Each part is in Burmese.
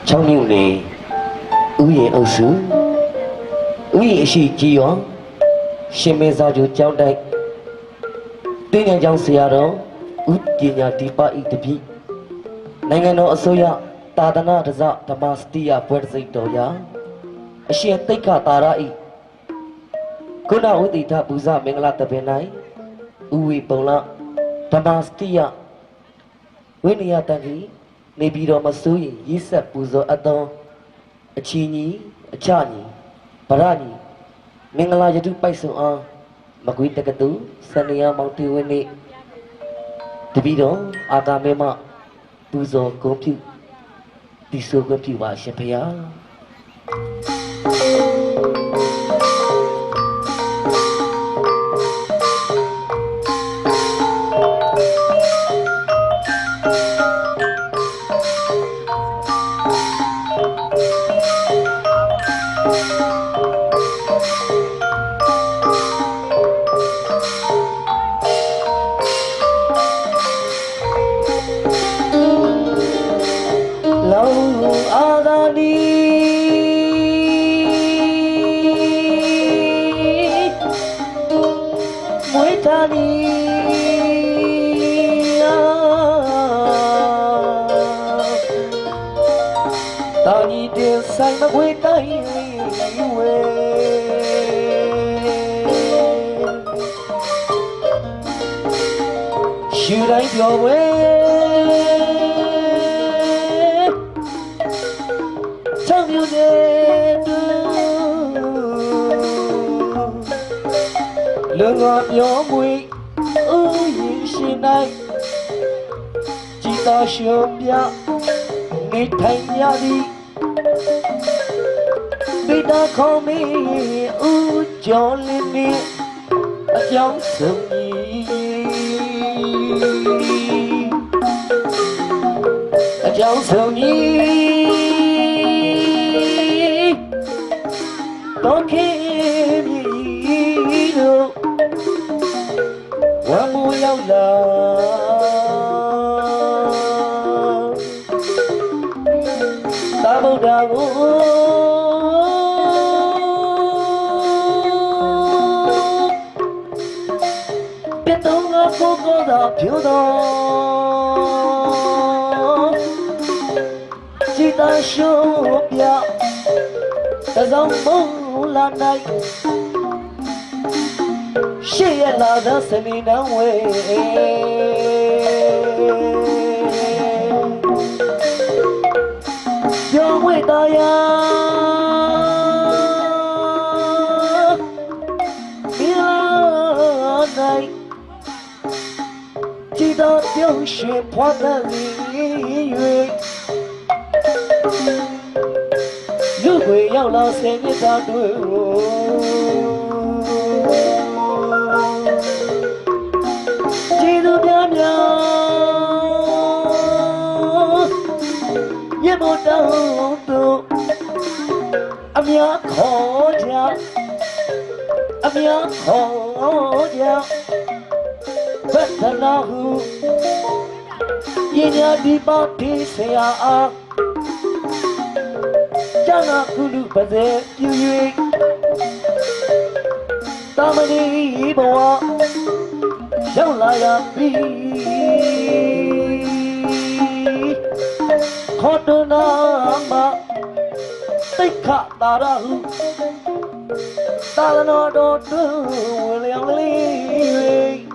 6မြို့နယ်ဥယျာဉ်အုပ်စုဥယျာဉ်အရှိကြီးရောရှင်မေသာကျူကျောင်းတိုက်တင်းငယ်ကျောင်းဆရာတော်ဥပညာဒီပါဤတပိနိုင်ငံတော်အစိုးရသာသနာ့ဓမ္မစတိယပွဲစိတ်တော်ရာအရှင်တိတ်ခတာရဤကုဏဝတိထပူဇမင်္ဂလာတပင်၌ဥဝေပုံလဓမ္မစတိယဝိနည်းတန်ကြီးနေပြီးတော့မစိုးရင်ရေးဆက်ပူဇော်အပ်သောအချီညီအချညီဗရညီမင်္ဂလာယတုပိုက်ဆုံအားမကွေးတက္ကသိုလ်စနေရမောင်တီဝင်းနေတပီတော့အာကာမေမပူဇော်ဂုဏ်ပြုတိဆိုဂုဏ်ပြုပါရှင်ဖေဟာဆိုင်မခွေတိုင်းဝဲရှူတိုင်းပြောဝဲချောင်းပြူတဲ့တူလူငါပြောမွေဥယျာဉ်ရှင်တိုင်းကြည်သာရှုံပြနေထိုင်ရသည်ပိတာခေါ်မီဦးကျော်လင်းမင်းအကြောင်းဆုံးကြီးအကြောင်းဆုံးကြီးတော့ခေမြည်လို့ဝမ်းမရောက်လာသာဗုဒ္ဓကိုကိုသာဖြူတော်စိတ်သာရှုံးပြတစောင်းမုံလာနိုင်ရှေ့ရလာသောစနေနံဝဲပြောင်းဝဲသားရတော့ပြုံးရွှေဖွားတဲ့၍လူတွေရောက်လာဆယ်နှစ်သားတို့ကျေးဇူးများမြတ်မို့တောင်းတို့အများခေါ်ကြအများခေါ်ကြဘတ်နာဟုယဉ်ညာဒီပါတိဆရာအားကျန်နာကုလူပဇေပြူ၍တာမဏိဘဝရောက်လာရပြီခေါ်တနာမတိတ်ခတာရဟုသာသနာတော်တွင်ဝင်လျောင်းလေး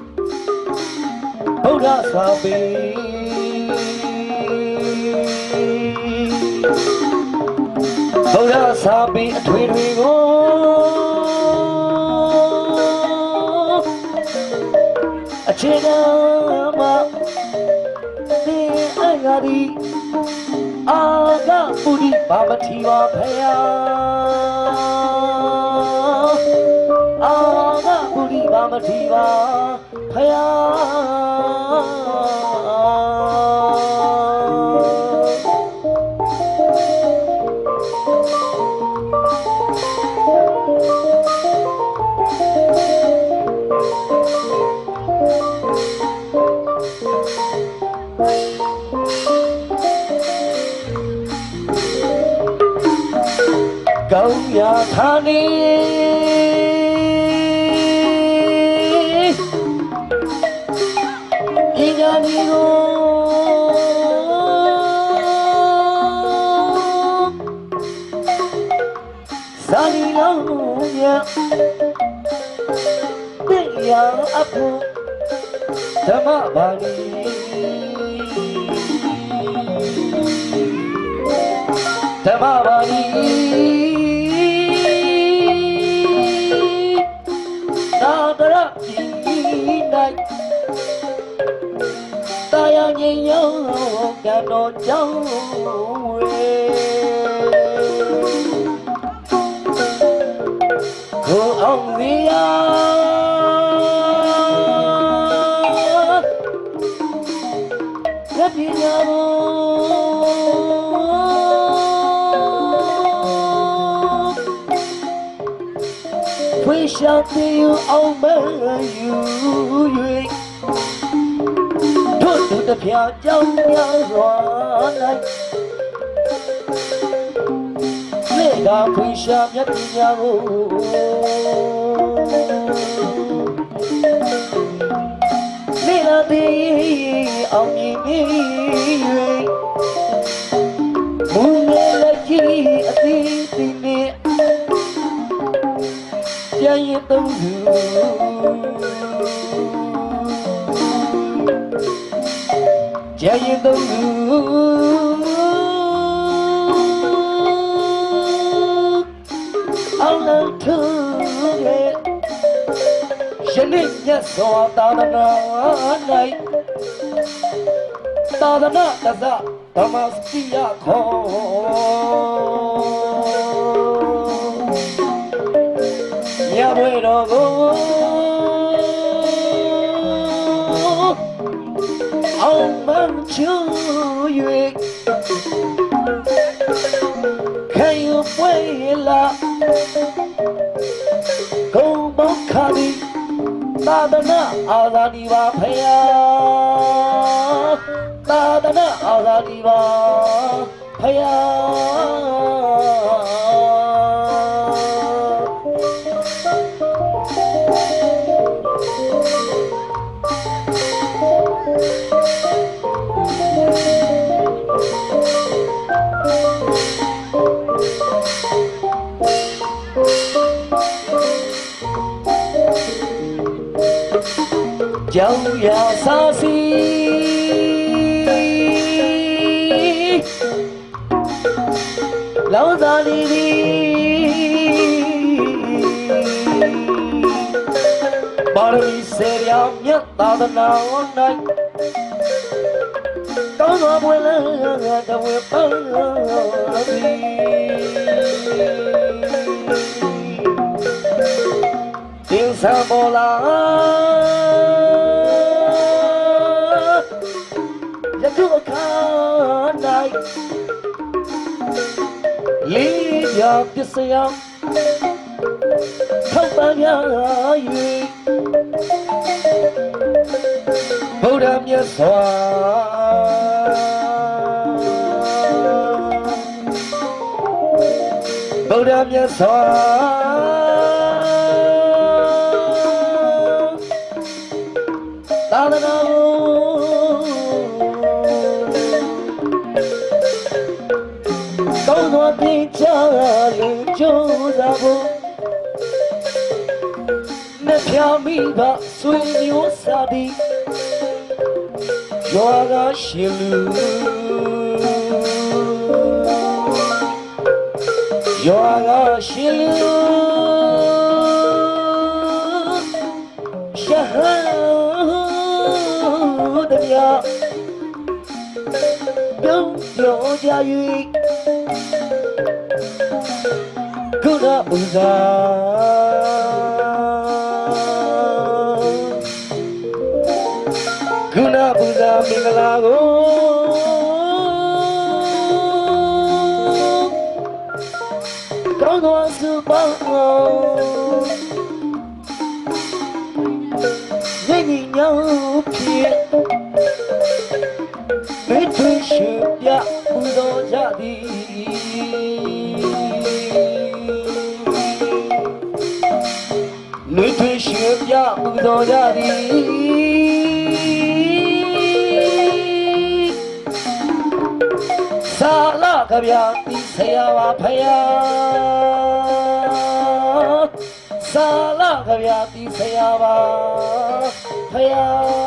ဘုရားစာပေဘုရားစာပေအထွေတွေကိုအခြေခံမှာသင်အရာဒီအာဂပုရိဘာမတိပါဖယာအာဂပုရိဘာမတိပါဖယာ ကောင်းရာခါနေပညာဒီကိုစာလီလုံးမြတ်တရားအဖို့ဓမ္မပါဠိဓမ္မပါဠိသာသရပြည်၌တရားငြိမ်ရောကံတော်ကြောင့်ဝေကိုအောင်စီယာလက်ပညာဖွေရှာသေးအောင်မယူ၍တို့သူတစ်ပြားကြောင်းများစွာ၌လေကဖွေရှာမြတ်ပညာကိုလေလာသေးအောင်မြင်၍မူငယ်လက်ကြီးအသေးသေးနဲ့ပြန်ရင်သုံးသူကြရင်သုံးသူအောင်လို့ထူရဲ့ယနေ့မြတ်စွာသာသနာ၌သာသနာတသဓမ္မစတိယခေါ်ညဘွေတော်ကိုအောင်မချူ၍ခံယူပွဲလာကုံပေါခါဒီသာသနာအာဇာနည်ပါဖယားသာသနာအာဇာနည်ပါဖယားကြောင်ရစာစီလောသာလီဒီပါရမီစေရမြတ်သာသနာ၌ကောင်းသောဘွယ်လည်းတဝေပန်းသည်တင်ဆံပေါ်လာယခုအခါ၌လေးပြပစ္စယထောက်ပံ့ရ၍ဗုဒ္ဓမြတ်စွာဗုဒ္ဓမြတ်စွာသာသနာကောင်းသောပြင်ချလူကျိုးစားဖို့နဲ့ဖြာမိဘဆွေမျိုးစားသည်ရွာကရှင်လူရွာကရှင်လူရှာတည်းပြုံးပြောကြ၍ကုဏဥဇာကုဏပူဇာမင်္ဂလာကိုကောင်းသောစုပေါင်းဝိညာဉ်ဖြင့်မေတ္တာရှိပြပူဇော်ကြသည် တော်ကြသည်သာလကဗျာတိဆရာပါဖယားသာလကဗျာတိဆရာပါဖယား